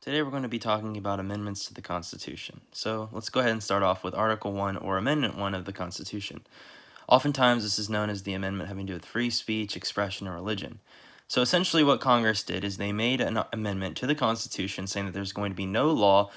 Today we're going to be talking about amendments to the Constitution. So let's go ahead and start off with Article 1 or Amendment 1 of the Constitution. Oftentimes this is known as the amendment having to do with free speech, expression, or religion. So essentially what Congress did is they made an amendment to the Constitution saying that there's going to be no law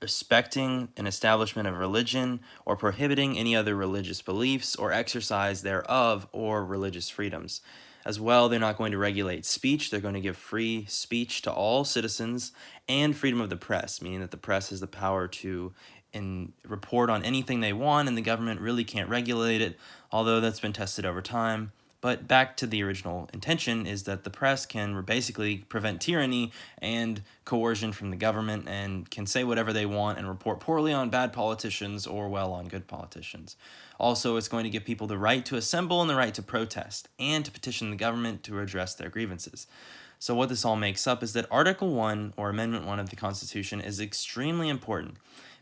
respecting an establishment of religion or prohibiting any other religious beliefs or exercise thereof or religious freedoms. As well, they're not going to regulate speech. They're going to give free speech to all citizens and freedom of the press, meaning that the press has the power to report on anything they want, and the government really can't regulate it, although that's been tested over time. But back to the original intention is that the press can basically prevent tyranny and coercion from the government and can say whatever they want and report poorly on bad politicians or well on good politicians. Also, it's going to give people the right to assemble and the right to protest and to petition the government to address their grievances. So what this all makes up is that Article 1 or Amendment 1 of the Constitution is extremely important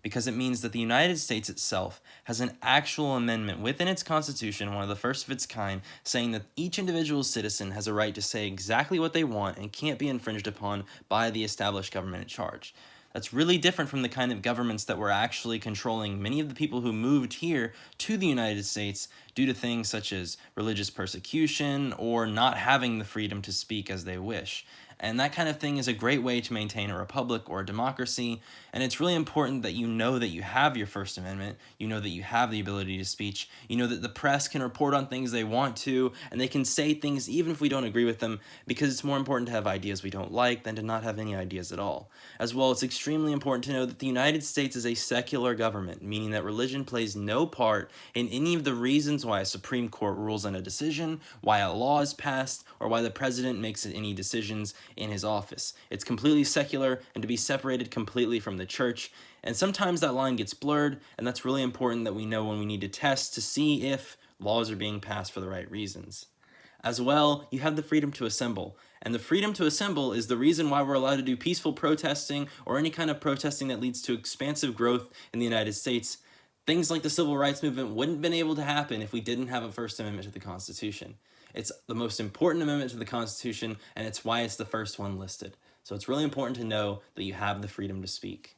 because it means that the United States itself has an actual amendment within its Constitution, one of the first of its kind, saying that each individual citizen has a right to say exactly what they want and can't be infringed upon by the established government in charge. That's really different from the kind of governments that were actually controlling many of the people who moved here to the United States due to things such as religious persecution or not having the freedom to speak as they wish. And that kind of thing is a great way to maintain a republic or a democracy. And it's really important that you know that you have your First Amendment, you know that you have the ability to speech, you know that the press can report on things they want to, and they can say things even if we don't agree with them, because it's more important to have ideas we don't like than to not have any ideas at all. As well, it's extremely important to know that the United States is a secular government, meaning that religion plays no part in any of the reasons why a Supreme Court rules on a decision, why a law is passed, or why the president makes any decisions in his office. It's completely secular and to be separated completely from the church. And sometimes that line gets blurred, and that's really important that we know when we need to test to see if laws are being passed for the right reasons. As well, you have the freedom to assemble. And the freedom to assemble is the reason why we're allowed to do peaceful protesting or any kind of protesting that leads to expansive growth in the United States. Things like the civil rights movement wouldn't have been able to happen if we didn't have a First Amendment to the Constitution. It's the most important amendment to the Constitution, and it's why it's the first one listed. So it's really important to know that you have the freedom to speak.